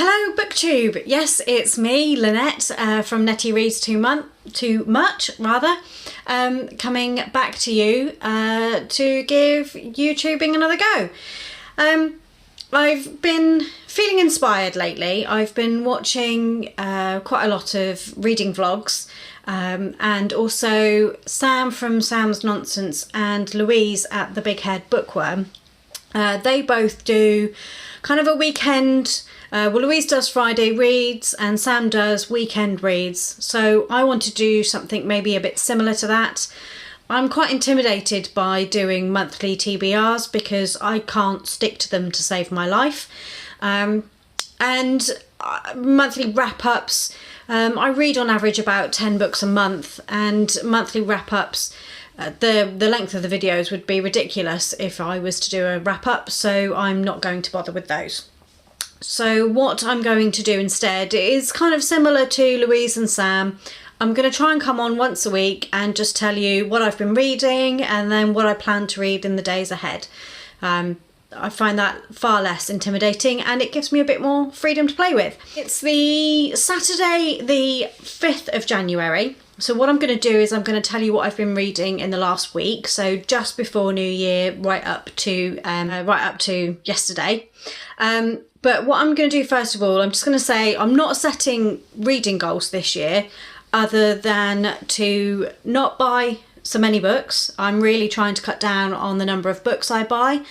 Hello BookTube! Yes, it's me, Lynette, from Nettie Reads Too Much, coming back to you to give YouTubing another go. I've been feeling inspired lately. I've been watching quite a lot of reading vlogs, and also Sam from Sam's Nonsense and Louise at the Big Head Bookworm. They both do kind of a weekend, Louise does Friday reads and Sam does weekend reads. So I want to do something maybe a bit similar to that. I'm quite intimidated by doing monthly TBRs because I can't stick to them to save my life. And monthly wrap-ups, I read on average about 10 books a month, and monthly wrap-ups, the length of the videos would be ridiculous if I was to do a wrap-up, so I'm not going to bother with those. So what I'm going to do instead is kind of similar to Louise and Sam. I'm going to try and come on once a week and just tell you what I've been reading and then what I plan to read in the days ahead. I find that far less intimidating and it gives me a bit more freedom to play with. It's the Saturday, the 5th of January. So what I'm going to do is I'm going to tell you what I've been reading in the last week. So just before New Year, right up to yesterday. But what I'm going to do first of all, I'm just going to say I'm not setting reading goals this year other than to not buy so many books. I'm really trying to cut down on the number of books I buy.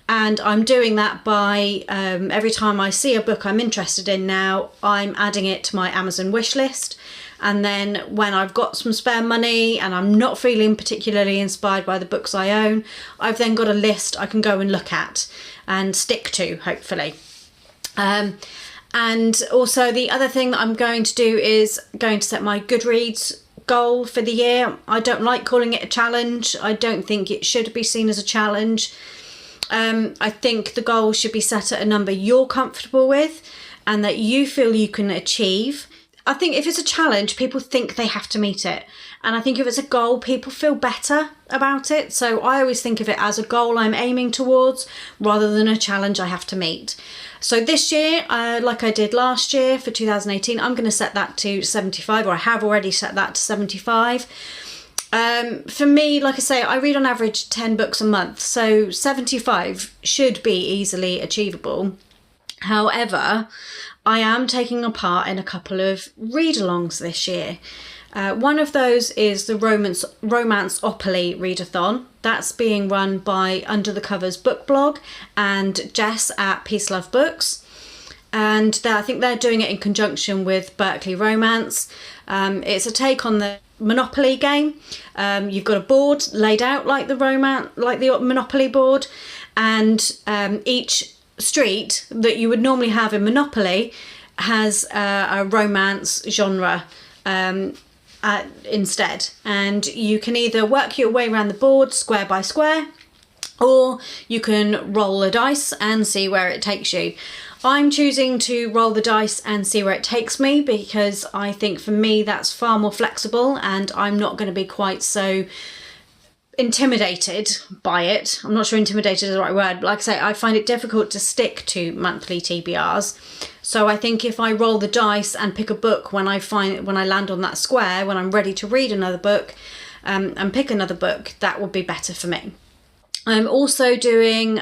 And I'm doing that by every time I see a book I'm interested in now, I'm adding it to my Amazon wish list. And then when I've got some spare money and I'm not feeling particularly inspired by the books I own, I've then got a list I can go and look at and stick to, hopefully. And also the other thing that I'm going to do is going to set my Goodreads goal for the year. I don't like calling it a challenge. I don't think it should be seen as a challenge. I think the goal should be set at a number you're comfortable with and that you feel you can achieve. I think if it's a challenge, people think they have to meet it. And I think if it's a goal, people feel better about it. So I always think of it as a goal I'm aiming towards rather than a challenge I have to meet. So this year, like I did last year for 2018, I'm going to set that to 75, or I have already set that to 75. For me, like I say, I read on average 10 books a month, so 75 should be easily achievable. However, I am taking a part in a couple of read-alongs this year. One of those is the Romanceopoly Readathon. That's being run by Under the Covers book blog and Jess at Peace Love Books. And I think they're doing it in conjunction with Berkeley Romance. It's a take on the Monopoly game. You've got a board laid out like the Monopoly board, and each street that you would normally have in Monopoly has a romance genre instead, and you can either work your way around the board square by square, or you can roll a dice and see where it takes you. I'm choosing to roll the dice and see where it takes me because I think for me that's far more flexible and I'm not going to be quite so intimidated by it. I'm not sure intimidated is the right word, but like I say, I find it difficult to stick to monthly TBRs. So I think if I roll the dice and pick a book when I land on that square, when I'm ready to read another book and pick another book, that would be better for me. I'm also doing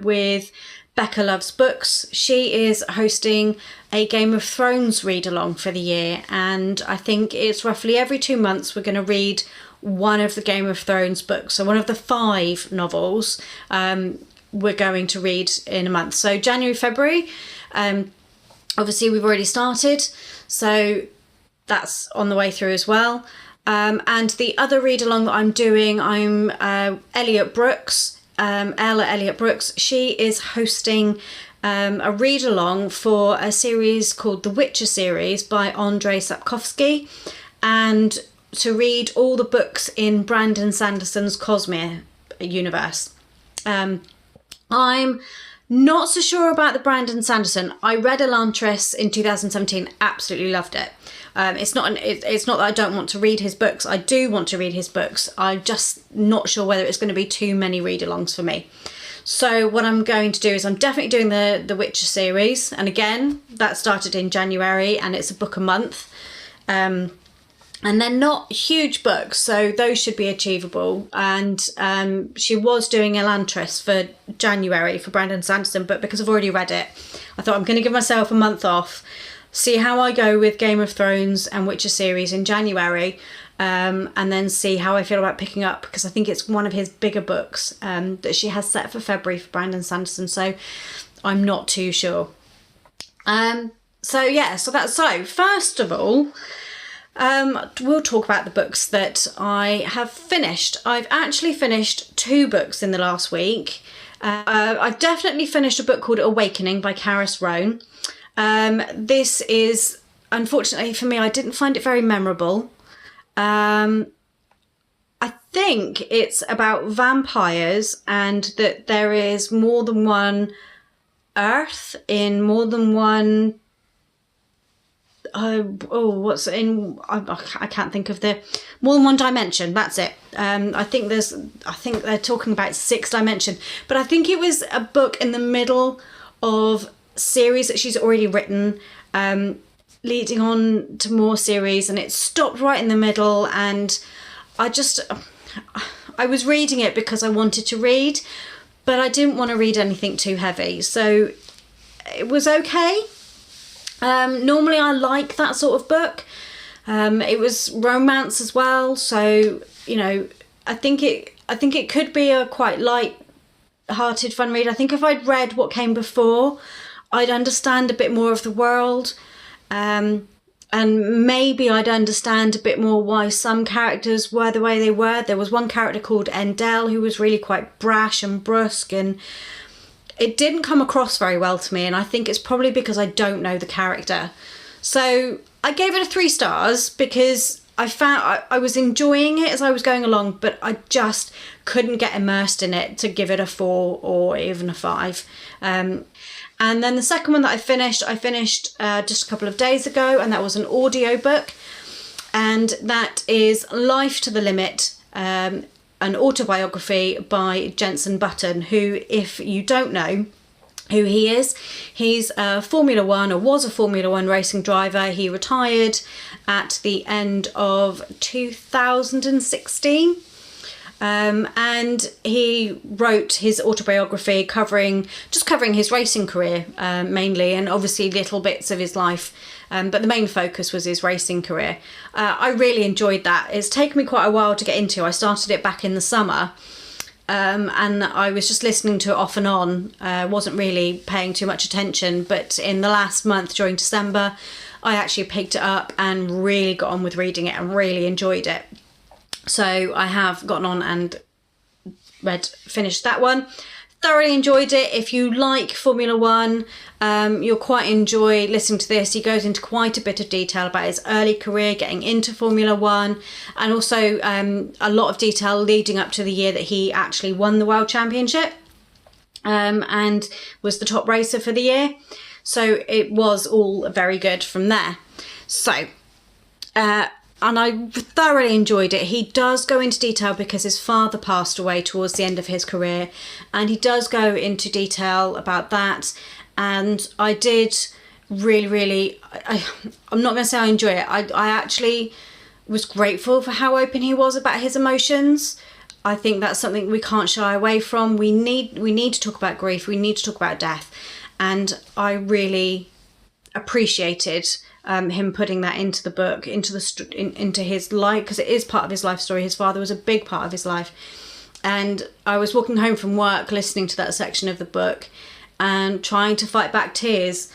with Becca Loves Books. She is hosting a Game of Thrones read along for the year, and I think it's roughly every 2 months we're going to read one of the Game of Thrones books. So one of the 5 novels we're going to read in a month. So January, February, obviously we've already started, so that's on the way through as well. And the other read along that I'm doing, I'm Elliot Brooks. Ella Elliot Brooks, she is hosting a read along for a series called The Witcher series by Andrzej Sapkowski, and to read all the books in Brandon Sanderson's Cosmere universe. I'm not so sure about the Brandon Sanderson. I read Elantris in 2017, absolutely loved it. It's not that I don't want to read his books. I do want to read his books. I'm just not sure whether it's going to be too many read-alongs for me. So what I'm going to do is I'm definitely doing the Witcher series, and again that started in January, and it's a book a month. And they're not huge books, so those should be achievable. And she was doing Elantris for January for Brandon Sanderson, but because I've already read it, I thought I'm going to give myself a month off, see how I go with Game of Thrones and Witcher series in January, and then see how I feel about picking up, because I think it's one of his bigger books that she has set for February for Brandon Sanderson, so I'm not too sure. So first of all, we'll talk about the books that I have finished. I've actually finished 2 books in the last week. I've definitely finished a book called Awakening by Karis Rohn. This is, unfortunately for me, I didn't find it very memorable. I think it's about vampires, and that there is more than one Earth in more than one... I can't think of the more than one dimension. That's it. I think they're talking about 6 dimension, but I think it was a book in the middle of series that she's already written, leading on to more series, and it stopped right in the middle. And I was reading it because I wanted to read, but I didn't want to read anything too heavy, so it was okay. Normally I like that sort of book. It was romance as well, so I think it could be a quite light-hearted fun read. I think if I'd read what came before, I'd understand a bit more of the world, and maybe I'd understand a bit more why some characters were the way they were. There was one character called Endel who was really quite brash and brusque, and it didn't come across very well to me, and I think it's probably because I don't know the character. So I gave it a 3 stars because I found I was enjoying it as I was going along, but I just couldn't get immersed in it to give it a 4 or even a 5. And then the second one that I finished just a couple of days ago, and that was an audio book, and that is Life to the Limit, an autobiography by Jenson Button, who, if you don't know who he is, he's a Formula One, or was a Formula One racing driver. He retired at the end of 2016. And he wrote his autobiography covering his racing career mainly, and obviously little bits of his life, but the main focus was his racing career. I really enjoyed that. It's taken me quite a while to get into. I started it back in the summer, and I was just listening to it off and on, wasn't really paying too much attention, but in the last month during December I actually picked it up and really got on with reading it and really enjoyed it. So I have gotten on and finished that one. Thoroughly enjoyed it. If you like Formula One, you'll quite enjoy listening to this. He goes into quite a bit of detail about his early career, getting into Formula One, and also a lot of detail leading up to the year that he actually won the World Championship, and was the top racer for the year. So it was all very good from there. So... and I thoroughly enjoyed it. He does go into detail because his father passed away towards the end of his career, and he does go into detail about that. And I did really, I'm not going to say I enjoy it. I actually was grateful for how open he was about his emotions. I think that's something we can't shy away from. We need to talk about grief. We need to talk about death. And I really appreciated him putting that into the book, into his life, because it is part of his life story. His father was a big part of his life, and I was walking home from work listening to that section of the book and trying to fight back tears,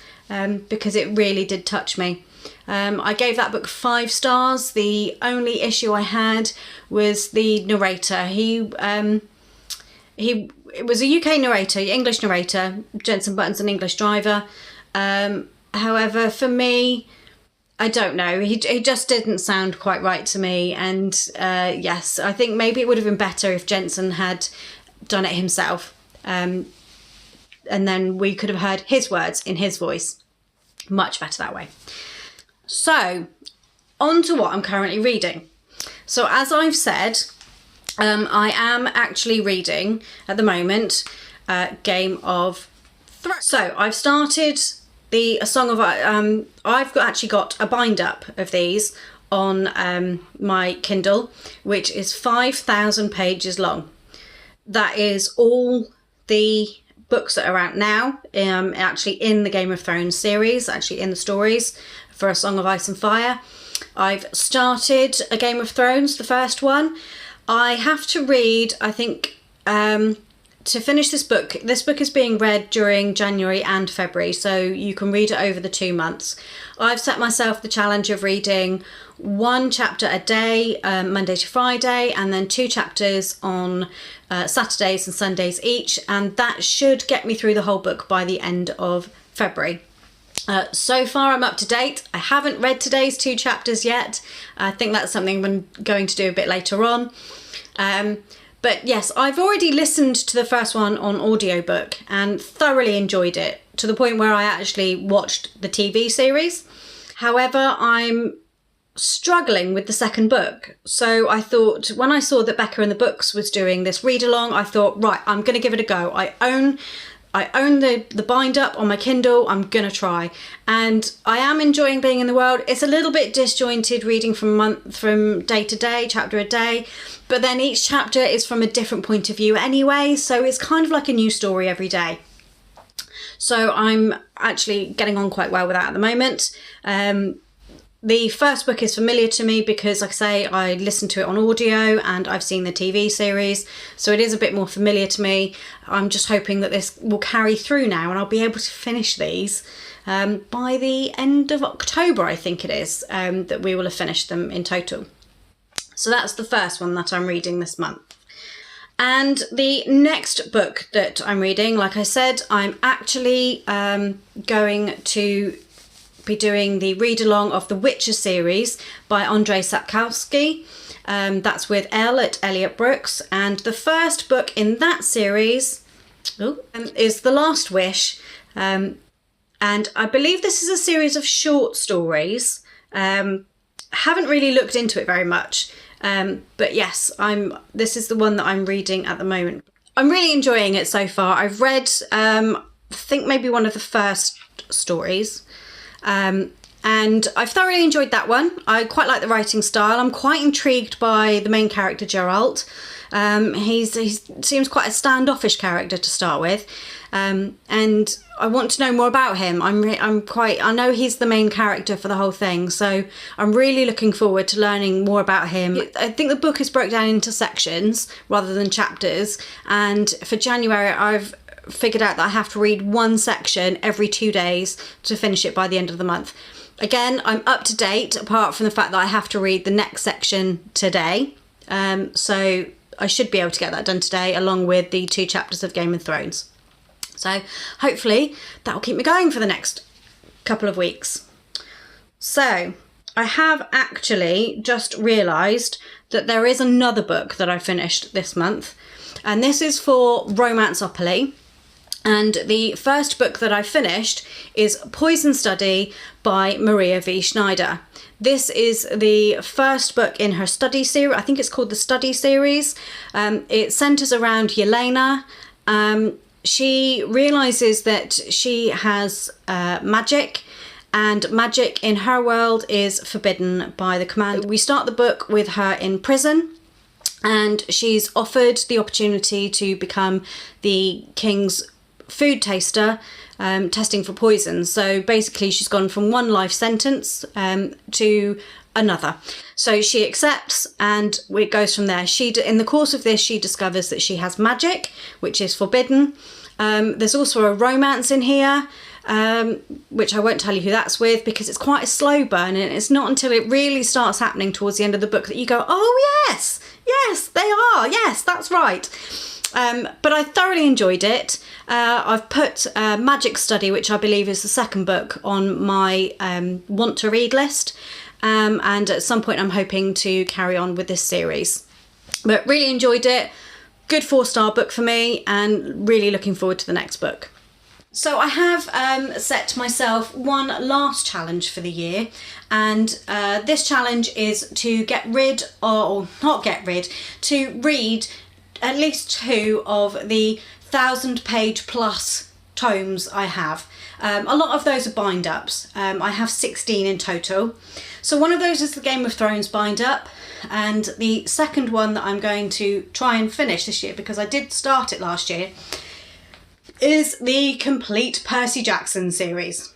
because it really did touch me. I gave that book 5 stars. The only issue I had was the narrator. It was a UK narrator, English narrator. Jenson Button's an English driver. However, for me, I don't know. He just didn't sound quite right to me. And yes, I think maybe it would have been better if Jenson had done it himself. And then we could have heard his words in his voice. Much better that way. So, on to what I'm currently reading. So, as I've said, I am actually reading at the moment Game of Thrones. So I've started A Song of actually got a bind up of these on my Kindle, which is 5,000 pages long. That is all the books that are out now, actually in the Game of Thrones series, actually in the stories for A Song of Ice and Fire. I've started A Game of Thrones, the first one. I have to read, I think, to finish this book is being read during January and February, so you can read it over the 2 months. I've set myself the challenge of reading 1 chapter a day, Monday to Friday, and then 2 chapters on Saturdays and Sundays each, and that should get me through the whole book by the end of February. So far I'm up to date. I haven't read today's 2 chapters yet. I think that's something I'm going to do a bit later on. But yes, I've already listened to the first one on audiobook and thoroughly enjoyed it, to the point where I actually watched the TV series. However, I'm struggling with the second book. So I thought, when I saw that Becca and the Books was doing this read along, I thought, right, I'm going to give it a go. I own the bind up on my Kindle. I'm gonna try, and I am enjoying being in the world. It's a little bit disjointed reading from day to day, chapter a day, but then each chapter is from a different point of view anyway, so it's kind of like a new story every day. So I'm actually getting on quite well with that at the moment. The first book is familiar to me because, like I say, I listened to it on audio and I've seen the TV series, so it is a bit more familiar to me. I'm just hoping that this will carry through now and I'll be able to finish these by the end of October, I think it is, that we will have finished them in total. So that's the first one that I'm reading this month. And the next book that I'm reading, like I said, I'm actually going to be doing the read-along of the Witcher series by Andrzej Sapkowski. That's with Elle at Elliot Brooks, and the first book in that series is The Last Wish, and I believe this is a series of short stories. Haven't really looked into it very much, but yes, this is the one that I'm reading at the moment. I'm really enjoying it so far. I've read I think maybe one of the first stories, and I've thoroughly enjoyed that one. I quite like the writing style. I'm quite intrigued by the main character, Geralt. He seems quite a standoffish character to start with, and I want to know more about him. I know he's the main character for the whole thing, so I'm really looking forward to learning more about him. I think the book is broken down into sections rather than chapters, and for January I've figured out that I have to read 1 section every 2 days to finish it by the end of the month. Again, I'm up to date apart from the fact that I have to read the next section today, so I should be able to get that done today along with the 2 chapters of Game of Thrones. So hopefully that will keep me going for the next couple of weeks. So I have actually just realised that there is another book that I finished this month, and this is for Romanceopoly. And the first book that I finished is Poison Study by Maria V. Schneider. This is the first book in her study series. I think it's called the Study series. It centres around Yelena. She realises that she has magic, and magic in her world is forbidden by the command. We start the book with her in prison, and she's offered the opportunity to become the king's food taster, testing for poison. So basically she's gone from 1 life sentence to another. So she accepts, and it goes from there. In the course of this, she discovers that she has magic, which is forbidden. There's also a romance in here, which I won't tell you who that's with because it's quite a slow burn, and it's not until it really starts happening towards the end of the book that you go, oh yes, they are, yes, that's right. But I thoroughly enjoyed it. I've put Magic Study, which I believe is the second book, on my want to read list, and at some point I'm hoping to carry on with this series. But really enjoyed it. Good 4-star book for me, and really looking forward to the next book. So I have set myself one last challenge for the year, and this challenge is to to read at least 2 of the 1,000-page plus tomes I have. A lot of those are bind-ups. I have 16 in total. So one of those is the Game of Thrones bind-up, and the second one that I'm going to try and finish this year, because I did start it last year, is the complete Percy Jackson series.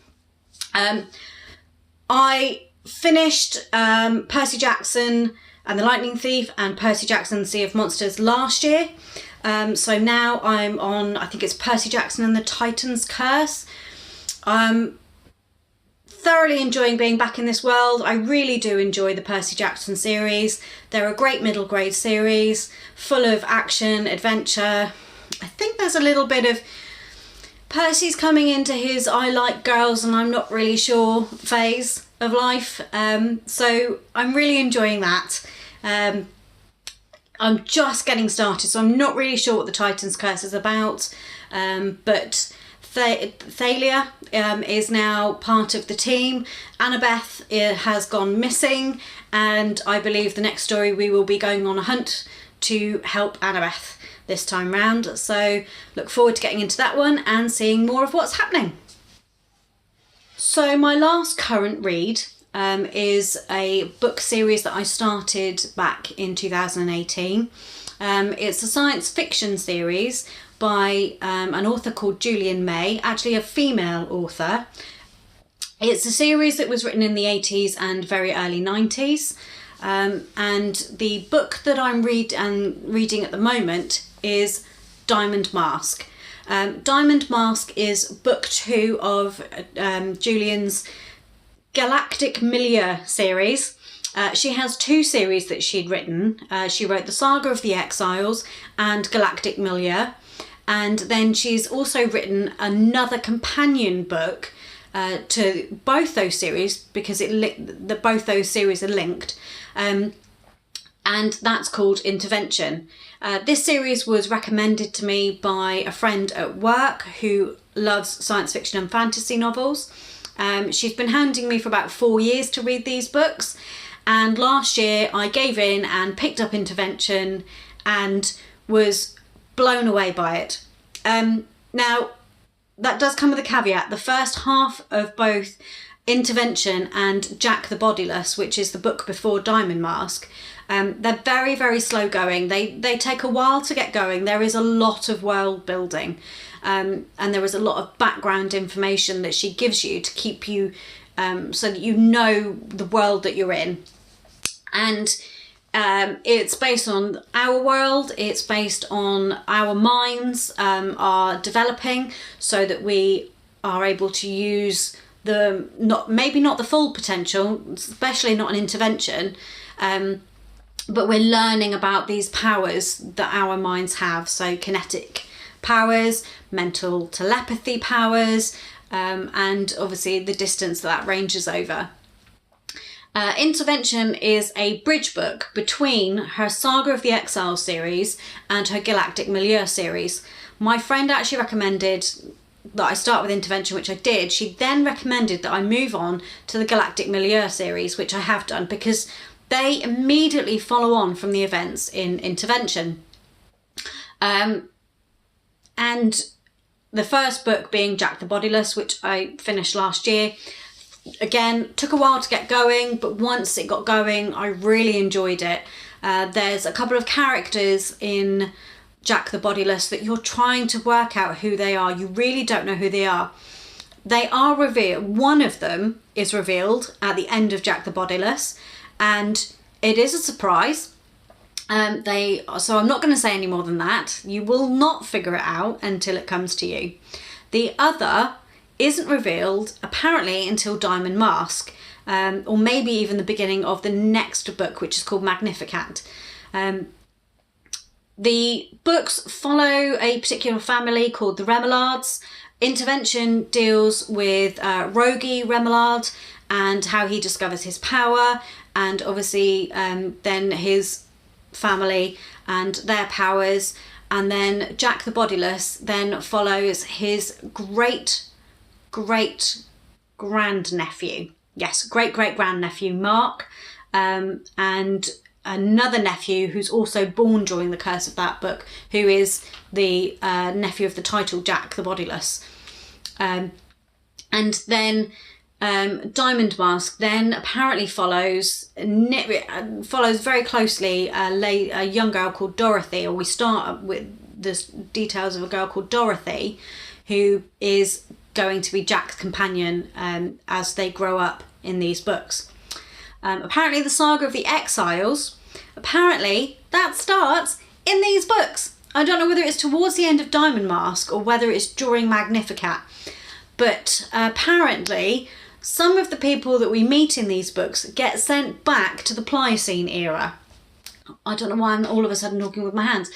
I finished Percy Jackson and the Lightning Thief and Percy Jackson Sea of Monsters last year. So now I'm on, I think it's Percy Jackson and the Titan's Curse. I'm thoroughly enjoying being back in this world. I really do enjoy the Percy Jackson series. They're a great middle grade series, full of action, adventure. I think there's a little bit of Percy's coming into his I like girls and I'm not really sure phase of life. So I'm really enjoying that. I'm just getting started, so I'm not really sure what the Titan's Curse is about, but Thalia is now part of the team. Annabeth has gone missing, and I believe the next story we will be going on a hunt to help Annabeth this time round. So look forward to getting into that one and seeing more of what's happening. So my last current read is a book series that I started back in 2018. It's a science fiction series by an author called Julian May, actually a female author. It's a series that was written in the 80s and very early 90s. And the book that I'm reading at the moment is Diamond Mask. Diamond Mask is book 2 of Julian's Galactic Milieu series. She has 2 series that she'd written. She wrote The Saga of the Exiles and Galactic Milieu, and then she's also written another companion book to both those series, because both those series are linked, and that's called Intervention. This series was recommended to me by a friend at work who loves science fiction and fantasy novels. She's been hounding me for about 4 years to read these books, and last year I gave in and picked up Intervention and was blown away by it. Now, that does come with a caveat. The first half of both Intervention and Jack the Bodiless, which is the book before Diamond Mask, they're very, very slow going. They take a while to get going. There is a lot of world building. And there is a lot of background information that she gives you to keep you so that you know the world that you're in. And it's based on our world, it's based on our minds are developing so that we are able to use maybe not the full potential, especially not an intervention, but we're learning about these powers that our minds have. So kinetic powers, mental telepathy powers, and obviously the distance that ranges over. Intervention is a bridge book between her Saga of the Exile series and her Galactic Milieu series. My friend actually recommended that I start with Intervention, which I did. She then recommended that I move on to the Galactic Milieu series, which I have done, because they immediately follow on from the events in Intervention. And the first book being Jack the Bodiless, which I finished last year. Again, took a while to get going, but once it got going, I really enjoyed it. There's a couple of characters in Jack the Bodiless that you're trying to work out who they are. You really don't know who they are. They are revealed. One of them is revealed at the end of Jack the Bodiless, and it is a surprise. So I'm not going to say any more than that. You will not figure it out until it comes to you. The other isn't revealed apparently until Diamond Mask, or maybe even the beginning of the next book, which is called Magnificat. The books follow a particular family called the Remelards. Intervention deals with Rogi Remellard and how he discovers his power, and obviously then his family and their powers. And then Jack the Bodiless then follows his great grandnephew, yes, great grandnephew Mark, and another nephew who's also born during the curse of that book, who is the nephew of the title Jack the Bodiless. And then Diamond Mask then apparently follows very closely a young girl called Dorothy, or we start with the details of a girl called Dorothy, who is going to be Jack's companion as they grow up in these books. Apparently the Saga of the Exiles, apparently that starts in these books. I don't know whether it's towards the end of Diamond Mask or whether it's during Magnificat, but apparently some of the people that we meet in these books get sent back to the Pliocene era. I don't know why I'm all of a sudden talking with my hands.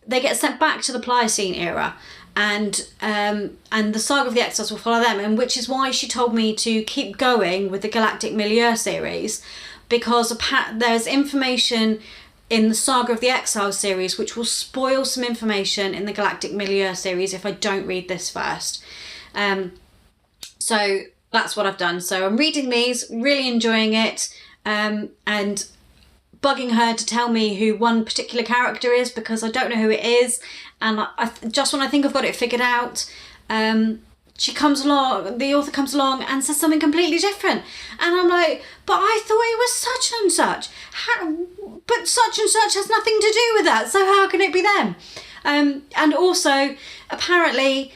They get sent back to the Pliocene era, and the Saga of the Exiles will follow them, and which is why she told me to keep going with the Galactic Milieu series, because there's information in the Saga of the Exiles series which will spoil some information in the Galactic Milieu series if I don't read this first. So that's what I've done. So I'm reading these, really enjoying it, and bugging her to tell me who one particular character is, because I don't know who it is, and just when I think I've got it figured out, the author comes along and says something completely different, and I'm like, but I thought it was such and such, but such and such has nothing to do with that, so how can it be them? And also apparently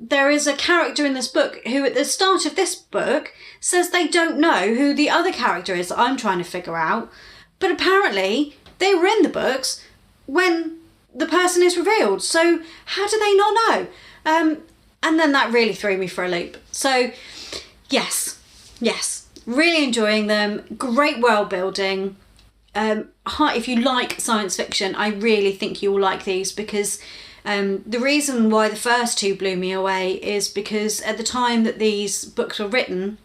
there is a character in this book who at the start of this book says they don't know who the other character is that I'm trying to figure out, but apparently they were in the books when the person is revealed, so how do they not know? And then that really threw me for a loop. So yes, really enjoying them, great world building. If you like science fiction, I really think you will like these, because the reason why the first two blew me away is because at the time that these books were written,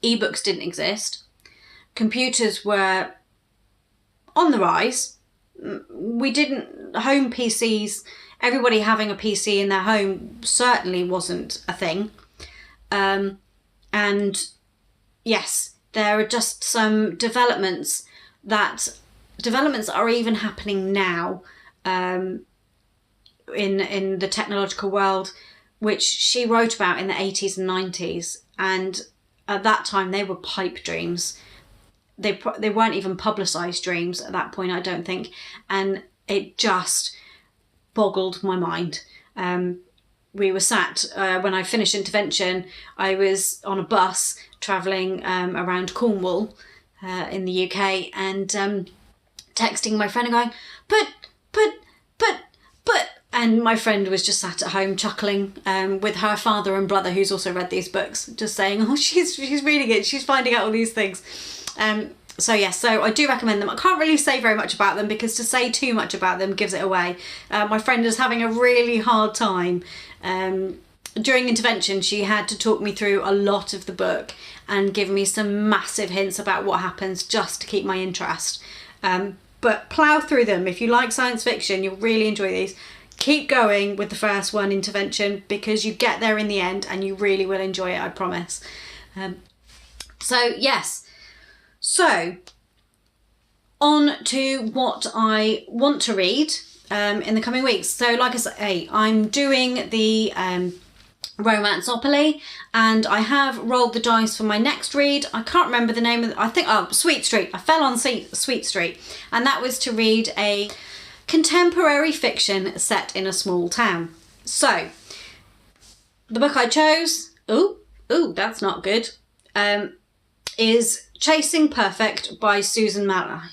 ebooks didn't exist. Computers were on the rise. Home PCs, everybody having a PC in their home certainly wasn't a thing. And yes, there are just some developments are even happening now, in the technological world, which she wrote about in the 80s and 90s, and at that time they were pipe dreams. They weren't even publicised dreams at that point, I don't think, and it just boggled my mind. We were sat, when I finished intervention, I was on a bus travelling around Cornwall in the UK, and texting my friend and going, but, and my friend was just sat at home chuckling with her father and brother, who's also read these books, just saying, oh, she's reading it, she's finding out all these things. So yes, so I do recommend them. I can't really say very much about them, because to say too much about them gives it away. My friend is having a really hard time. During intervention, she had to talk me through a lot of the book and give me some massive hints about what happens, just to keep my interest. But plough through them. If you like science fiction, you'll really enjoy these. Keep going with the first one, Intervention, because you get there in the end and you really will enjoy it, I promise. So yes. So, on to what I want to read in the coming weeks. So, like I say, I'm doing the Romanceopoly, and I have rolled the dice for my next read. I can't remember the name of it. Sweet Street. I fell on Sweet Street, and that was to read a contemporary fiction set in a small town. So, the book I chose, that's not good, is Chasing Perfect by Susan Mallery.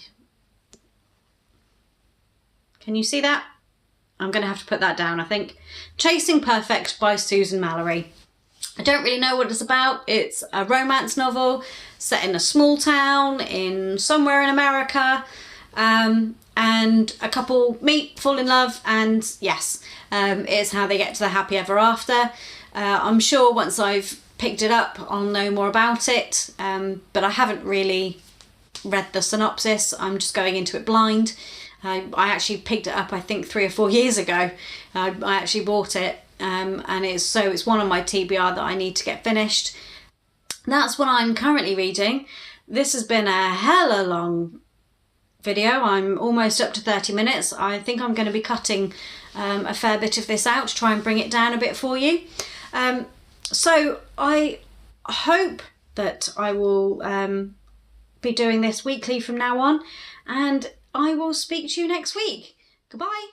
Can you see that? I'm going to have to put that down, I think. Chasing Perfect by Susan Mallery. I don't really know what it's about. It's a romance novel set in a small town in somewhere in America. And a couple meet, fall in love, and yes, it's how they get to the happy ever after. I'm sure once I've picked it up I'll know more about it, but I haven't really read the synopsis. I'm just going into it blind. I actually picked it up, I think 3 or 4 years ago. I actually bought it, and it's one on my TBR that I need to get finished. That's what I'm currently reading. This has been a hella long video. I'm almost up to 30 minutes. I think I'm going to be cutting a fair bit of this out to try and bring it down a bit for you. So I hope that I will be doing this weekly from now on, and I will speak to you next week. Goodbye.